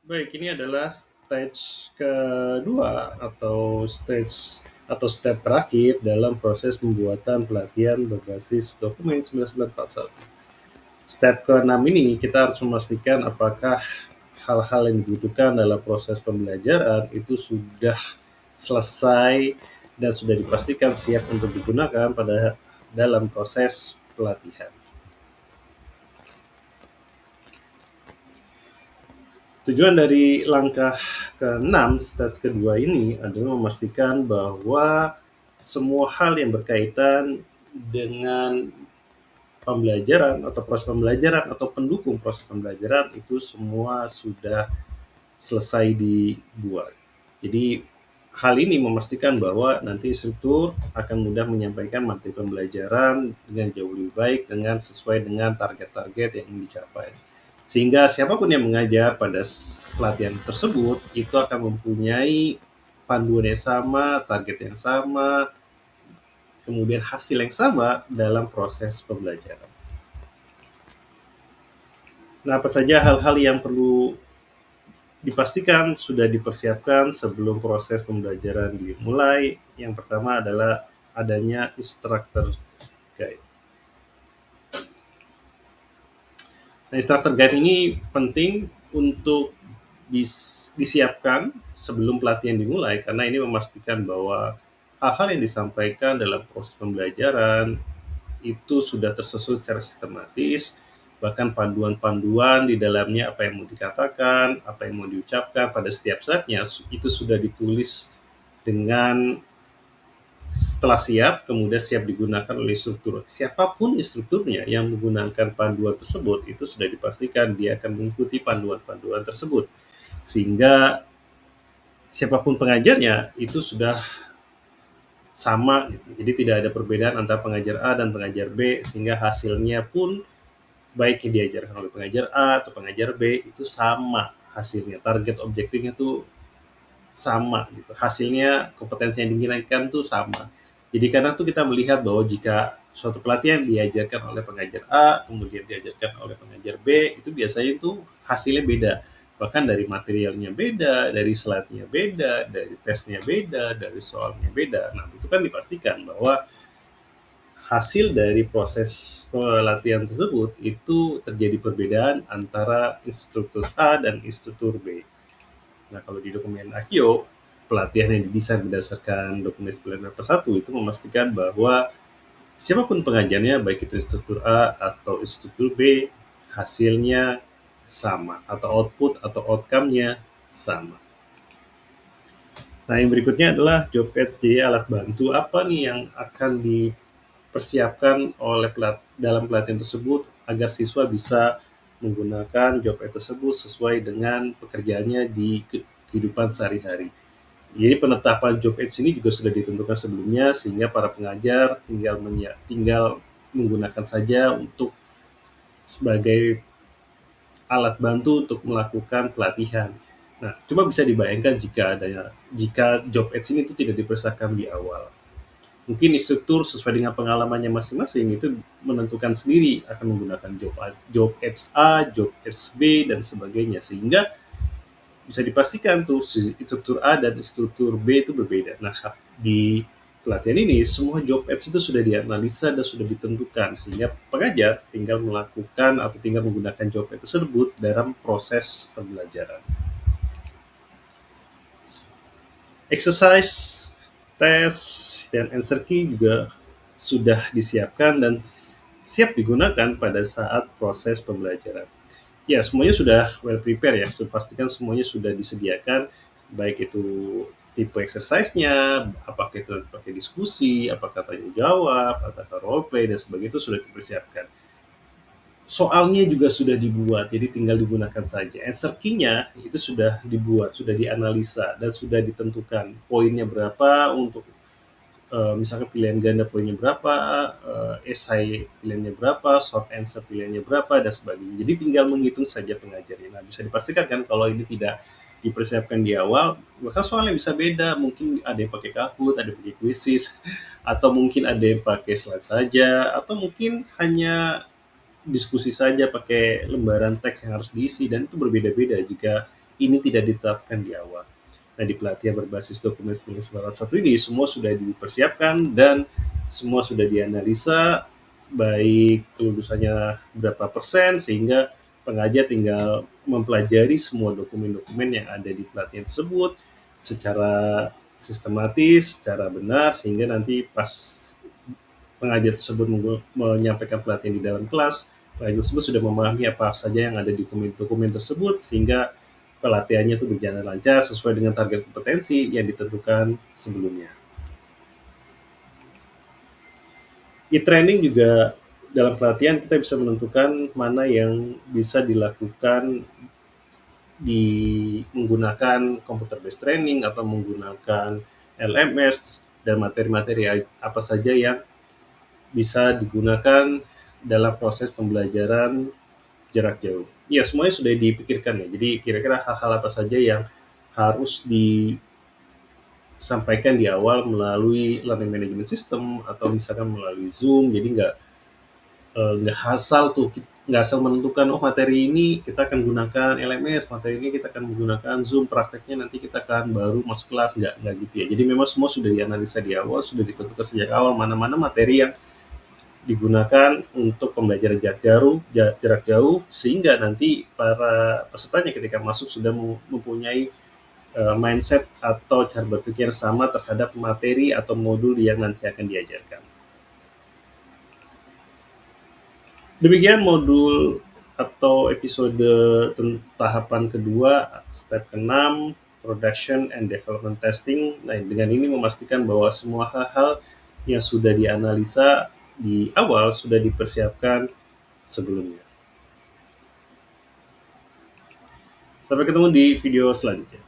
Baik, ini adalah stage kedua atau step terakhir dalam proses pembuatan pelatihan berbasis dokumen 9941. Step ke-6 ini kita harus memastikan apakah hal-hal yang dibutuhkan dalam proses pembelajaran itu sudah selesai dan sudah dipastikan siap untuk digunakan pada dalam proses pelatihan. Tujuan dari langkah ke-6, stage kedua ini adalah memastikan bahwa semua hal yang berkaitan dengan pembelajaran atau proses pembelajaran atau pendukung proses pembelajaran itu semua sudah selesai dibuat. Jadi hal ini memastikan bahwa nanti instruktur akan mudah menyampaikan materi pembelajaran dengan jauh lebih baik dengan sesuai dengan target-target yang ingin dicapai. Sehingga siapapun yang mengajar pada pelatihan tersebut itu akan mempunyai panduan yang sama, target yang sama, kemudian hasil yang sama dalam proses pembelajaran. Nah, apa saja hal-hal yang perlu dipastikan sudah dipersiapkan sebelum proses pembelajaran dimulai? Yang pertama adalah adanya instructor guide. Nah, instructor guide ini penting untuk disiapkan sebelum pelatihan dimulai karena ini memastikan bahwa hal-hal yang disampaikan dalam proses pembelajaran itu sudah tersusun secara sistematis, bahkan panduan-panduan di dalamnya apa yang mau dikatakan, apa yang mau diucapkan pada setiap saatnya itu sudah ditulis dengan setelah siap, kemudian siap digunakan oleh instruktur. Siapapun instrukturnya yang menggunakan panduan tersebut itu sudah dipastikan dia akan mengikuti panduan-panduan tersebut. Sehingga siapapun pengajarnya itu sudah sama gitu. Jadi tidak ada perbedaan antara pengajar A dan pengajar B sehingga hasilnya pun baik yang diajarkan oleh pengajar A atau pengajar B itu sama hasilnya. Target objektifnya tuh sama gitu. Hasilnya kompetensi yang diinginkan tuh sama. Jadi kadang tuh kita melihat bahwa jika suatu pelatihan diajarkan oleh pengajar A, kemudian diajarkan oleh pengajar B, itu biasanya itu hasilnya beda. Bahkan dari materialnya beda, dari slide-nya beda, dari tesnya beda, dari soalnya beda. Nah, itu kan dipastikan bahwa hasil dari proses pelatihan tersebut itu terjadi perbedaan antara instruktur A dan instruktur B. Nah, kalau di dokumen Akio, pelatihan yang didesain berdasarkan dokumen 941 itu memastikan bahwa siapapun pengajarnya, baik itu instruktur A atau instruktur B, hasilnya sama atau output atau outcome-nya sama. Nah, yang berikutnya adalah job aids, jadi alat bantu apa nih yang akan dipersiapkan oleh dalam pelatihan tersebut agar siswa bisa menggunakan job aids tersebut sesuai dengan pekerjaannya di kehidupan sehari-hari. Jadi penetapan job aids ini juga sudah ditentukan sebelumnya sehingga para pengajar tinggal menggunakan saja untuk sebagai alat bantu untuk melakukan pelatihan. Nah, coba bisa dibayangkan jika job aids ini itu tidak dipersiapkan di awal. Mungkin instruktur sesuai dengan pengalamannya masing-masing itu menentukan sendiri akan menggunakan job aids A, job aids B dan sebagainya sehingga bisa dipastikan tuh instruktur A dan instruktur B itu berbeda. Nah, di pelatihan ini semua job aids itu sudah dianalisa dan sudah ditentukan sehingga pengajar tinggal melakukan atau tinggal menggunakan job aids tersebut dalam proses pembelajaran. Exercise, tes, dan answer key juga sudah disiapkan dan siap digunakan pada saat proses pembelajaran. Ya, semuanya sudah well prepare ya. Sudah pastikan semuanya sudah disediakan, baik itu tipe exercise-nya, apakah itu pakai diskusi, apakah tanya jawab, apakah role play dan sebagainya itu sudah dipersiapkan. Soalnya juga sudah dibuat, jadi tinggal digunakan saja. Answer key-nya itu sudah dibuat, sudah dianalisa dan sudah ditentukan poinnya berapa untuk misalkan pilihan ganda poinnya berapa, esai pilihannya berapa, short answer pilihannya berapa, dan sebagainya. Jadi tinggal menghitung saja pengajarnya. Nah, bisa dipastikan kan kalau ini tidak dipersiapkan di awal, maka soalnya bisa beda. Mungkin ada yang pakai Kahoot, ada yang pakai Quizzes, atau mungkin ada yang pakai slide saja, atau mungkin hanya diskusi saja pakai lembaran teks yang harus diisi, dan itu berbeda-beda jika ini tidak ditetapkan di awal. Nah, di pelatihan berbasis dokumen 1941 ini semua sudah dipersiapkan dan semua sudah dianalisa, baik kelulusannya berapa persen, sehingga pengajar tinggal mempelajari semua dokumen-dokumen yang ada di pelatihan tersebut secara sistematis, secara benar, sehingga nanti pas pengajar tersebut menyampaikan pelatihan di dalam kelas, pengajar tersebut sudah memahami apa saja yang ada di dokumen-dokumen tersebut, sehingga pelatihannya itu berjalan lancar sesuai dengan target kompetensi yang ditentukan sebelumnya. E-training juga dalam pelatihan kita bisa menentukan mana yang bisa dilakukan di menggunakan computer based training atau menggunakan LMS, dan materi-materi apa saja yang bisa digunakan dalam proses pembelajaran jarak jauh. Ya, semuanya sudah dipikirkan ya. Jadi kira-kira hal-hal apa saja yang harus disampaikan di awal melalui learning management system atau misalkan melalui Zoom. Jadi nggak asal tuh, nggak asal menentukan materi ini kita akan gunakan LMS, materi ini kita akan menggunakan Zoom, prakteknya nanti kita akan baru masuk kelas, nggak gitu ya. Jadi memang semua sudah dianalisa di awal, sudah ditentukan sejak awal mana-mana materi yang digunakan untuk pembelajaran jarak jauh, sehingga nanti para pesertanya ketika masuk sudah mempunyai mindset atau cara berpikir sama terhadap materi atau modul yang nanti akan diajarkan. Demikian modul atau episode tahapan kedua, step ke-6, production and development testing. Nah, dengan ini memastikan bahwa semua hal-hal yang sudah dianalisa di awal sudah dipersiapkan sebelumnya. Sampai ketemu di video selanjutnya.